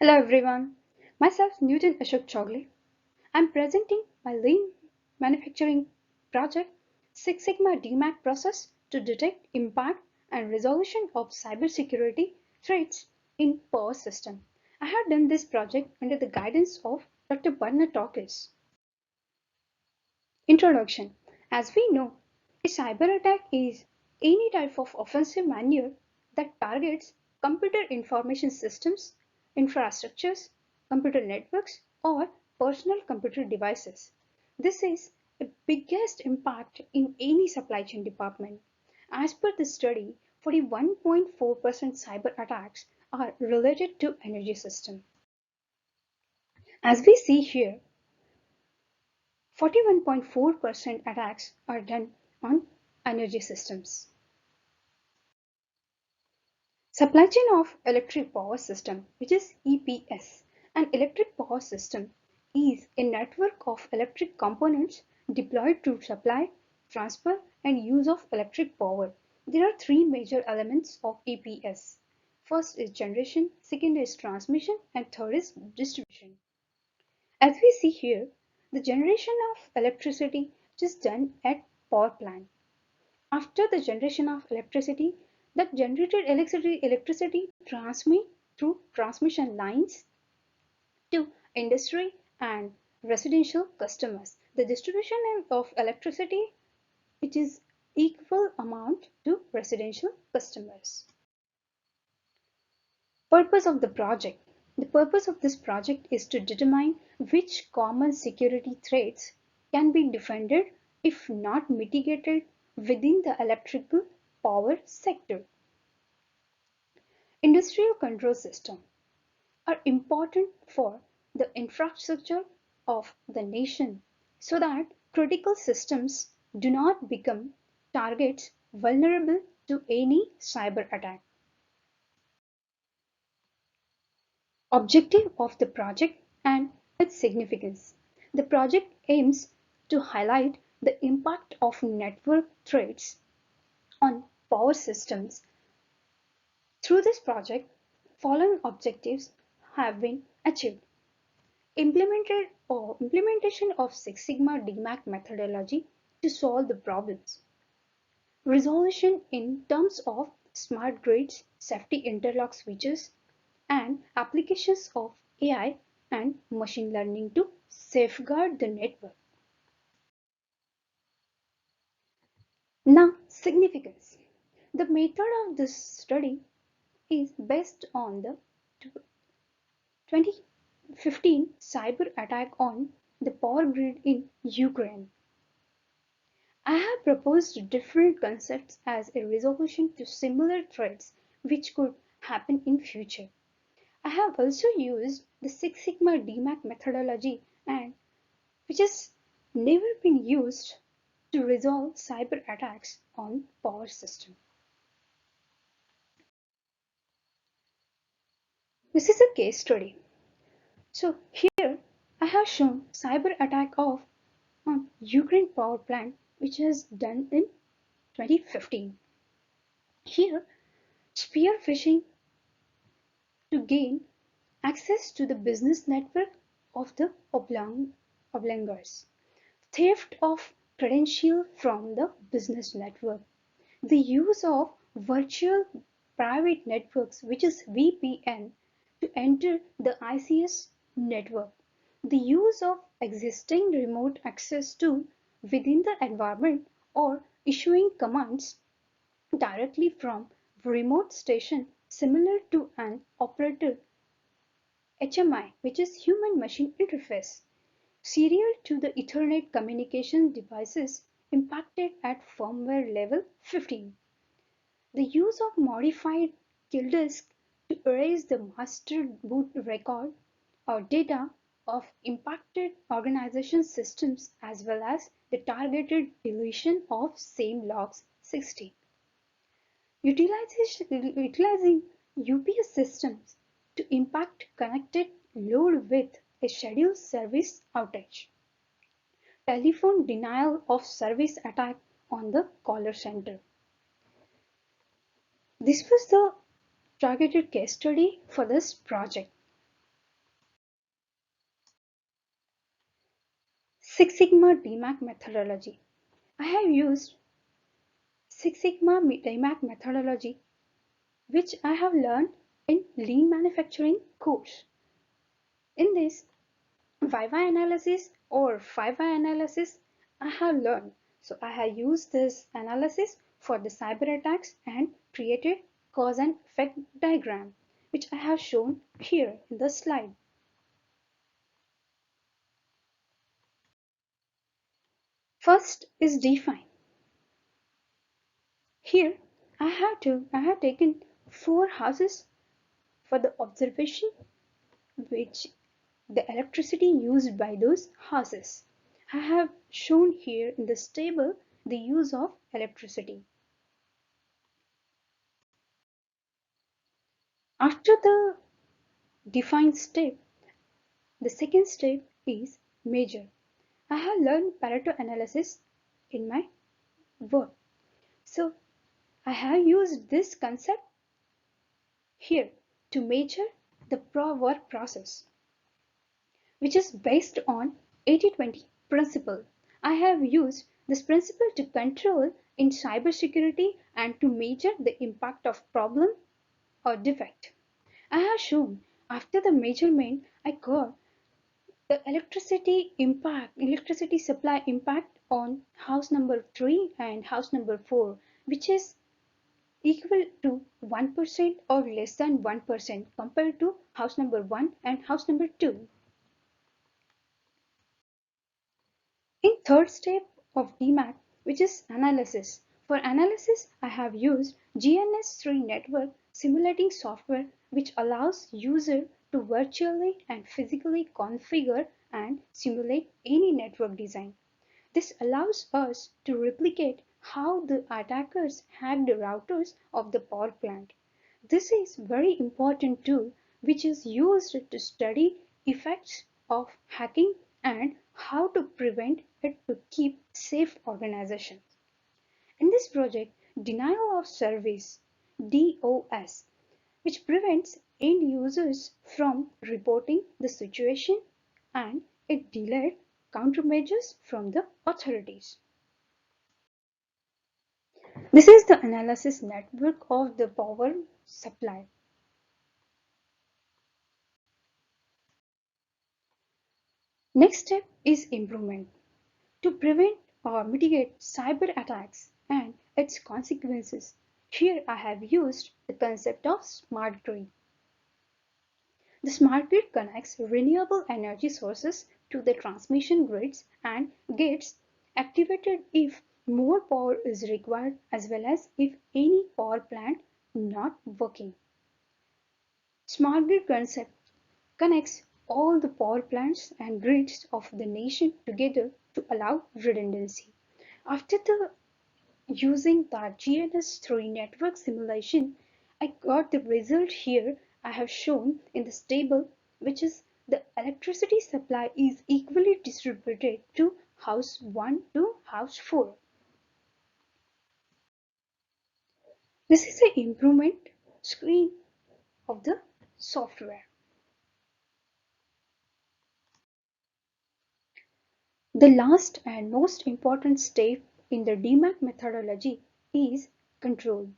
Hello everyone, myself Newton Ashok Chogle. I'm presenting my lean manufacturing project Six Sigma DMAIC process to detect impact and resolution of cybersecurity threats in power system. I have done this project under the guidance of Dr. Barna Talkis. Introduction. As we know, a cyber attack is any type of offensive maneuver that targets computer information systems, infrastructures, computer networks, or personal computer devices. This is the biggest impact in any supply chain department. As per the study, 41.4% cyber attacks are related to energy system. As we see here, 41.4% attacks are done on energy systems. Supply chain of electric power system, which is EPS. An electric power system is a network of electric components deployed to supply, transfer, and use of electric power. There are three major elements of EPS. First is generation, second is transmission, and third is distribution. As we see here, the generation of electricity is done at power plant. After the generation of electricity, that generated electricity transmit through transmission lines to industry and residential customers. The distribution of electricity, it is equal amount to residential customers. Purpose of the project. The purpose of this project is to determine which common security threats can be defended if not mitigated within the electrical power sector. Industrial control systems are important for the infrastructure of the nation so that critical systems do not become targets vulnerable to any cyber attack. Objective of the project and its significance. The project aims to highlight the impact of network threats on power systems. Through this project, following objectives have been achieved. Implementation of Six Sigma DMAIC methodology to solve the problems. Resolution in terms of smart grids, safety interlock switches, and applications of AI and machine learning to safeguard the network. Now, significance. The method of this study is based on the 2015 cyber attack on the power grid in Ukraine. I have proposed different concepts as a resolution to similar threats which could happen in future. I have also used the Six Sigma DMAIC methodology and which has never been used to resolve cyber attacks on power system. This is a case study. So here I have shown cyber attack of on Ukraine power plant which was done in 2015. Here spear phishing to gain access to the business network of the oblongers. Theft of credential from the business network. The use of virtual private networks, which is VPN, to enter the ICS network. The use of existing remote access to within the environment or issuing commands directly from remote station similar to an operator HMI, which is human machine interface. Serial to the Ethernet communication devices impacted at firmware level 15. The use of modified kill disk to erase the master boot record or data of impacted organization systems as well as the targeted deletion of same logs 60. Utilizing UPS systems to impact connected load with a scheduled service outage. Telephone denial of service attack on the caller center. This was the targeted case study for this project. Six Sigma DMAIC methodology. I have used Six Sigma DMAIC methodology, which I have learned in lean manufacturing course. In this Viva analysis or 5Y analysis, I have learned. So I have used this analysis for the cyber attacks and created cause and effect diagram, which I have shown here in the slide. First is define. Here I have taken 4 houses for the observation which the electricity used by those houses. I have shown here in this table the use of electricity. After the define step, the second step is measure. I have learned Pareto analysis in my work. So I have used this concept here to measure the work process, which is based on 80-20 principle. I have used this principle to control in cybersecurity and to measure the impact of problem or defect. I have shown after the measurement I got the electricity supply impact on house number 3 and house number 4, which is equal to 1% or less than 1% compared to house number 1 and house number 2. In third step of DMAIC, which is analysis. For analysis, I have used GNS3 network simulating software which allows user to virtually and physically configure and simulate any network design. This allows us to replicate how the attackers hack the routers of the power plant. This is very important tool which is used to study effects of hacking and how to prevent it to keep safe organizations. In this project, denial of service DOS, which prevents end users from reporting the situation and it delayed countermeasures from the authorities. This is the analysis network of the power supply. Next step is improvement. To prevent or mitigate cyber attacks and its consequences, here I have used the concept of smart grid. The smart grid connects renewable energy sources to the transmission grids and gets activated if more power is required as well as if any power plant not working. Smart grid concept connects all the power plants and grids of the nation together to allow redundancy. After the using the GNS3 network simulation, I got the result here I have shown in this table, which is the electricity supply is equally distributed to house 1 to house 4. This is the improvement screen of the software. The last and most important step in the DMAIC methodology is control.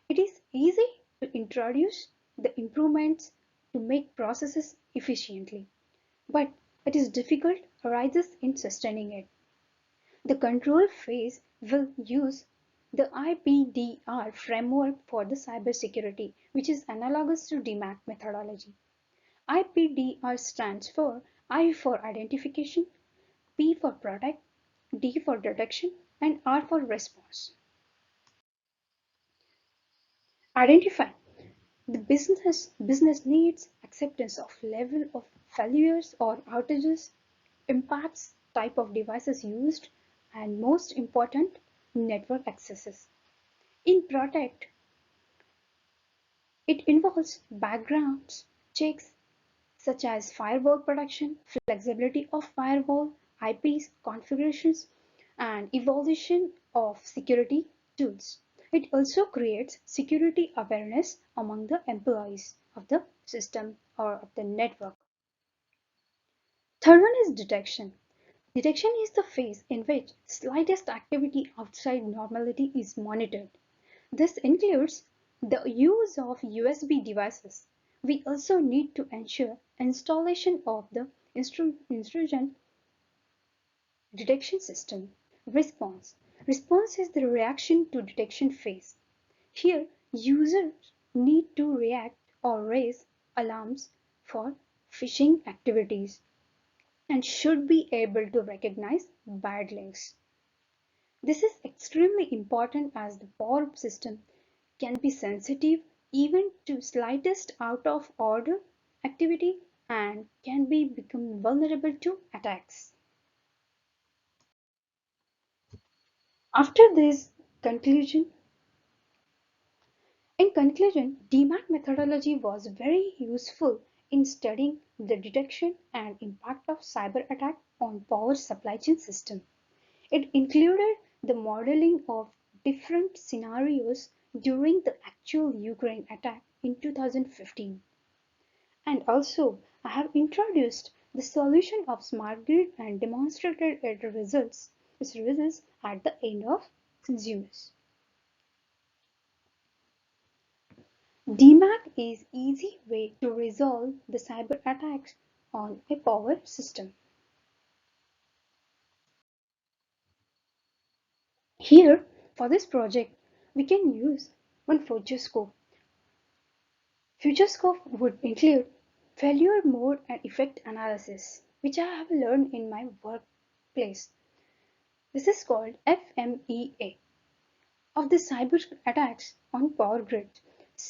It is easy to introduce the improvements to make processes efficiently, but it is difficult arises in sustaining it. The control phase will use the IPDR framework for the cybersecurity, which is analogous to DMAIC methodology. IPDR stands for I for identification, P for protect, D for detection, and R for response. Identify the business needs, acceptance of level of failures or outages, impacts, type of devices used, and most important, network accesses. In protect, it involves backgrounds checks such as firewall protection, flexibility of firewall, IPs, configurations, and evolution of security tools. It also creates security awareness among the employees of the system or of the network. Third one is detection. Detection is the phase in which slightest activity outside normality is monitored. This includes the use of USB devices. We also need to ensure installation of the intrusion detection system. Response. Response is the reaction to detection phase. Here, users need to react or raise alarms for phishing activities and should be able to recognize bad links. This is extremely important as the power system can be sensitive even to slightest out of order activity and can be become vulnerable to attacks. After this conclusion, in conclusion, DMAIC methodology was very useful in studying the detection and impact of cyber attack on power supply chain system. It included the modeling of different scenarios during the actual Ukraine attack in 2015. And also, I have introduced the solution of smart grid and demonstrated its results at the end of consumers. DMAC is easy way to resolve the cyber attacks on a power system. Here, for this project, we can use one future scope. Future scope would include failure mode and effect analysis, which I have learned in my workplace. This is called FMEA of the cyber attacks on power grids.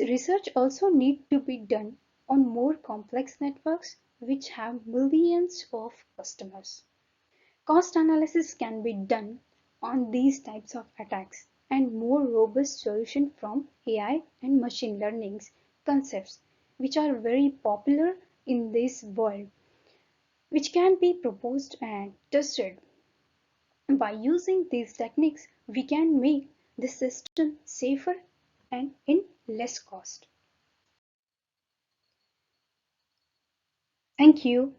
Research also need to be done on more complex networks which have millions of customers. Cost analysis can be done on these types of attacks and more robust solution from AI and machine learning concepts which are very popular in this world, which can be proposed and tested. By using these techniques, we can make the system safer and in less cost. Thank you.